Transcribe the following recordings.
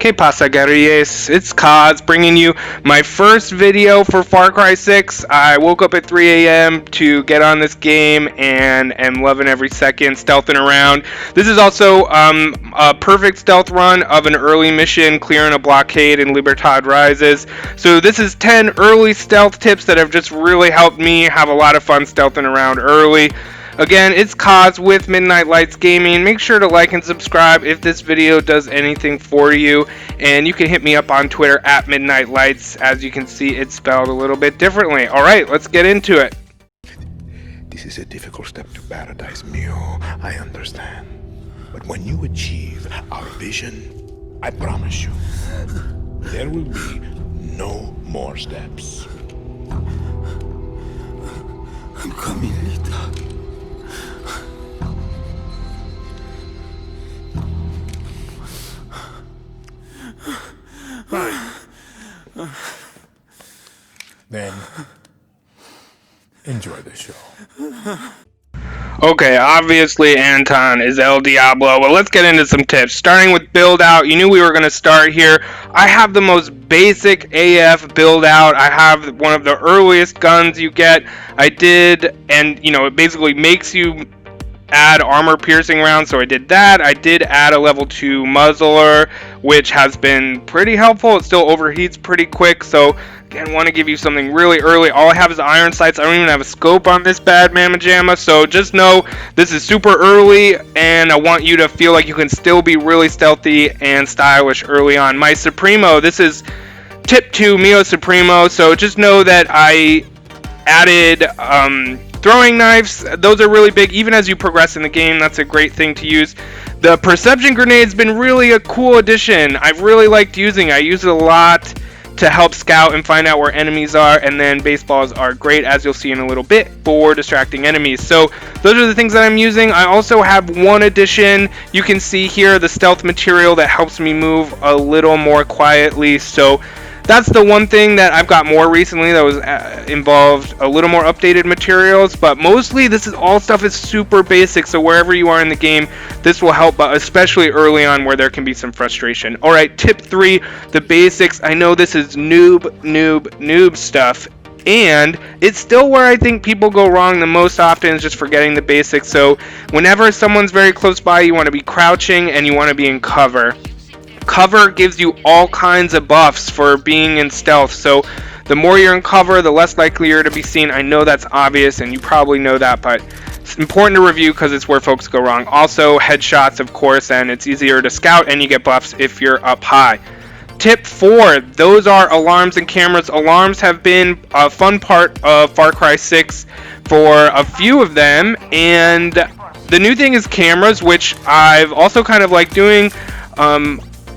Que pasa, guerrillas? It's Kaz bringing you my first video for Far Cry 6. I woke up at 3 a.m. to get on this game and am loving every second, stealthing around. This is also a perfect stealth run of an early mission, clearing a blockade in Libertas Rises. So this is 10 early stealth tips that have just really helped me have a lot of fun stealthing around early. Again, it's Kaz with Midnight Lights Gaming. Make sure to like and subscribe if this video does anything for you. And you can hit me up on Twitter at Midnight Lights. As you can see, it's spelled a little bit differently. Alright, let's get into it. This is a difficult step to paradise, Mio. I understand. But when you achieve our vision, I promise you, there will be no more steps. I'm coming, Lita. Fine. Then, enjoy the show. Okay, obviously Anton is El Diablo, but let's get into some tips. Starting with build out, you knew we were going to start here. I have the most basic AF build out. I have one of the earliest guns you get. I did, and you know, it basically makes you add armor piercing rounds, so I did that. I did add a level 2 muzzler, which has been pretty helpful. It still overheats pretty quick, so again, want to give you something really early. All I have is iron sights. I don't even have a scope on this bad mamma jamma, so just know this is super early, and I want you to feel like you can still be really stealthy and stylish early on. My Supremo, this is tip 2, Mio Supremo, so just know that I added throwing knives. Those are really big even as you progress in the game. That's a great thing to use. The perception grenade's been really a cool addition. I've really liked using. I use it a lot to help scout and find out where enemies are, and then baseballs are great, as you'll see in a little bit, for distracting enemies. So those are the things that I'm using. I also have one addition. You can see here the stealth material that helps me move a little more quietly. So that's the one thing that I've got more recently that was involved a little more updated materials, but mostly this is all stuff is super basic, so wherever you are in the game, this will help, but especially early on where there can be some frustration. Alright, tip 3, the basics. I know this is noob stuff, and it's still where I think people go wrong the most often, is just forgetting the basics. So whenever someone's very close by, you want to be crouching and you want to be in cover. Cover gives you all kinds of buffs for being in stealth, so the more you're in cover, the less likely you're to be seen. I know that's obvious and you probably know that, but it's important to review because it's where folks go wrong. Also, headshots, of course, and it's easier to scout and you get buffs if you're up high. Tip 4, those are alarms and cameras. Alarms have been a fun part of Far Cry 6 for a few of them, and the new thing is cameras, which I've also kind of liked doing.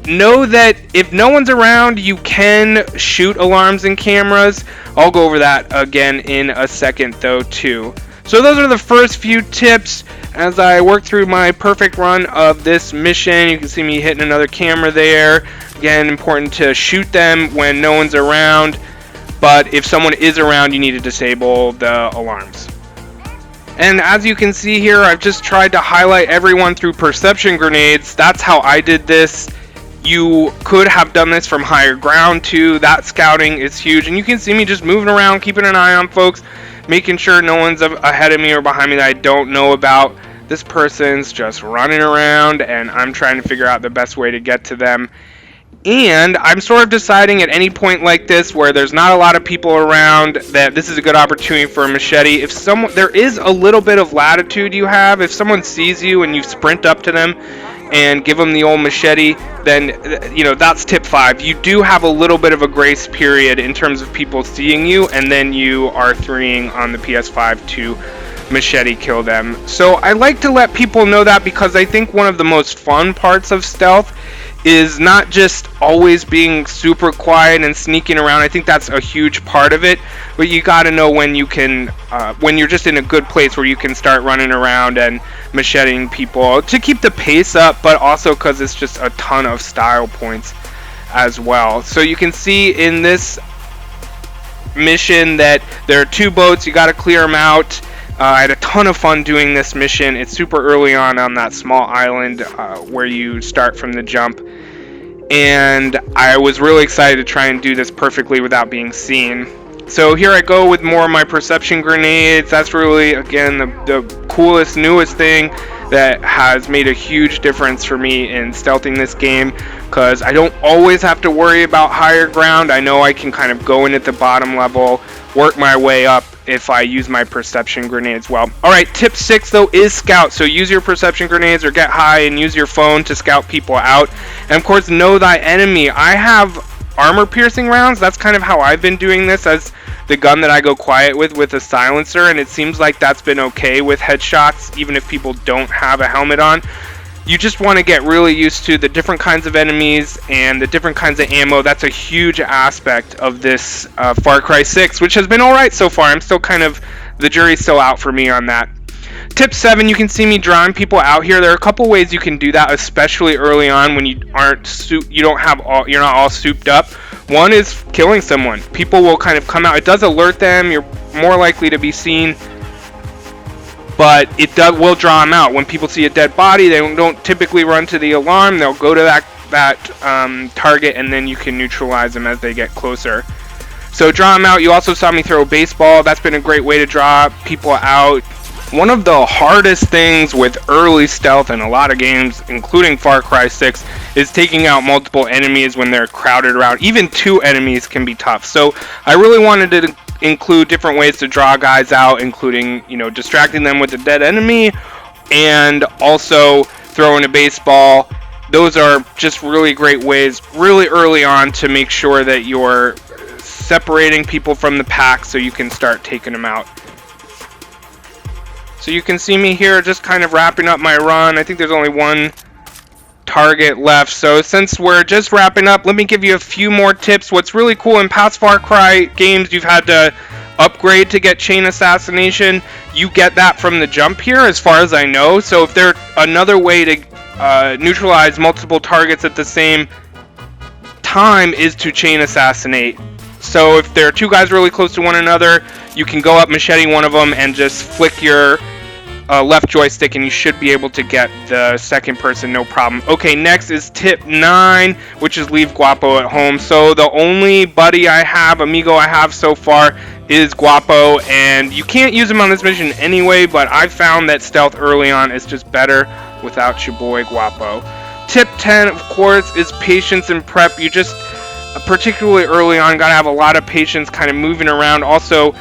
Know that if no one's around, you can shoot alarms and cameras. I'll go over that again in a second though too. So those are the first few tips as I work through my perfect run of this mission. You can see me hitting another camera there. Again, important to shoot them when no one's around, but if someone is around, you need to disable the alarms. And as you can see here, I've just tried to highlight everyone through perception grenades. That's how I did this. You could have done this from higher ground too. That scouting is huge, and you can see me just moving around, keeping an eye on folks, making sure no one's ahead of me or behind me that I don't know about. This person's just running around, and I'm trying to figure out the best way to get to them. And I'm sort of deciding at any point like this where there's not a lot of people around that this is a good opportunity for a machete. If there is a little bit of latitude you have, if someone sees you and you sprint up to them and give them the old machete, then you know that's tip 5. You do have a little bit of a grace period in terms of people seeing you, and then you are freeing on the PS5 to machete kill them. So I like to let people know that, because I think one of the most fun parts of stealth is not just always being super quiet and sneaking around. I think that's a huge part of it, but you got to know when you can, when you're just in a good place where you can start running around and macheting people to keep the pace up, but also because it's just a ton of style points as well. So you can see in this mission that there are 2 boats, you got to clear them out. I had a ton of fun doing this mission. It's super early on that small island where you start from the jump. and I was really excited to try and do this perfectly without being seen. So here I go with more of my perception grenades. That's really, again, the coolest, newest thing that has made a huge difference for me in stealthing this game, because I don't always have to worry about higher ground. I know I can kind of go in at the bottom level, work my way up if I use my perception grenades well. Alright, tip 6 though is scout. So use your perception grenades or get high and use your phone to scout people out. And of course, know thy enemy. I have armor piercing rounds. That's kind of how I've been doing this as the gun that I go quiet with a silencer, and it seems like that's been okay with headshots even if people don't have a helmet on. You just want to get really used to the different kinds of enemies and the different kinds of ammo. That's a huge aspect of this Far Cry 6, which has been alright so far. I'm still kind of, the jury's still out for me on that. Tip 7, you can see me drawing people out here. There are a couple ways you can do that, especially early on when you're not all souped up. One is killing someone. People will kind of come out. It does alert them. You're more likely to be seen, but will draw them out. When people see a dead body, they don't typically run to the alarm. They'll go to that target, and then you can neutralize them as they get closer. So draw them out. You also saw me throw a baseball. That's been a great way to draw people out. One of the hardest things with early stealth in a lot of games, including Far Cry 6, is taking out multiple enemies when they're crowded around. Even 2 enemies can be tough. So I really wanted to include different ways to draw guys out, including, distracting them with a dead enemy and also throwing a baseball. Those are just really great ways really early on to make sure that you're separating people from the pack so you can start taking them out. So you can see me here just kind of wrapping up my run. I think there's only one target left. So since we're just wrapping up, let me give you a few more tips. What's really cool, in past Far Cry games, you've had to upgrade to get chain assassination. You get that from the jump here, as far as I know. So if there's another way to neutralize multiple targets at the same time is to chain assassinate. So if there are 2 guys really close to one another, you can go up, machete one of them, and just flick your left joystick, and you should be able to get the second person no problem. Okay, next is tip 9, which is leave Guapo at home. So the only amigo I have so far is Guapo, and you can't use him on this mission anyway, but I've found that stealth early on is just better without your boy Guapo. Tip 10, of course, is patience and prep. You just, particularly early on, gotta have a lot of patience kind of moving around. Also,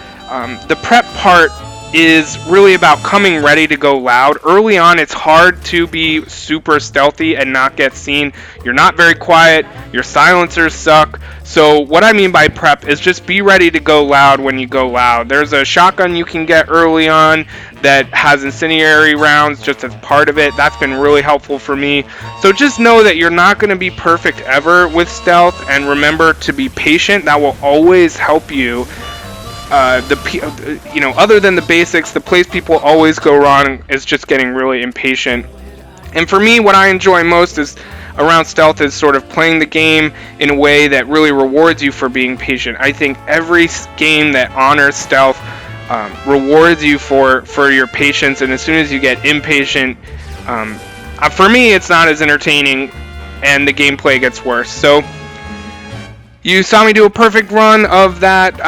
the prep part is really about coming ready to go loud. Early on, it's hard to be super stealthy and not get seen. You're not very quiet. Your silencers suck. So what I mean by prep is just be ready to go loud when you go loud. There's a shotgun you can get early on that has incendiary rounds just as part of it. That's been really helpful for me. So just know that you're not going to be perfect ever with stealth, and remember to be patient. That will always help you. Other than the basics, the place people always go wrong is just getting really impatient. And for me, what I enjoy most is around stealth is sort of playing the game in a way that really rewards you for being patient. I think every game that honors stealth rewards you for your patience, and as soon as you get impatient, for me, it's not as entertaining, and the gameplay gets worse. So you saw me do a perfect run of that,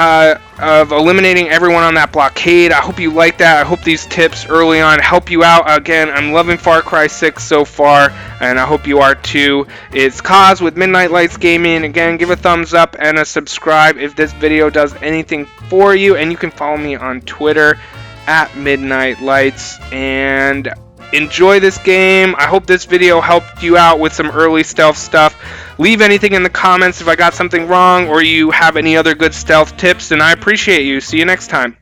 of eliminating everyone on that blockade. I hope you like that. I hope these tips early on help you out. Again, I'm loving Far Cry 6 so far, and I hope you are too. It's Kaz with Midnight Lights Gaming. Again, give a thumbs up and a subscribe if this video does anything for you, and you can follow me on Twitter at Midnight Lights, and enjoy this game. I hope this video helped you out with some early stealth stuff. Leave anything in the comments if I got something wrong or you have any other good stealth tips, and I appreciate you. See you next time.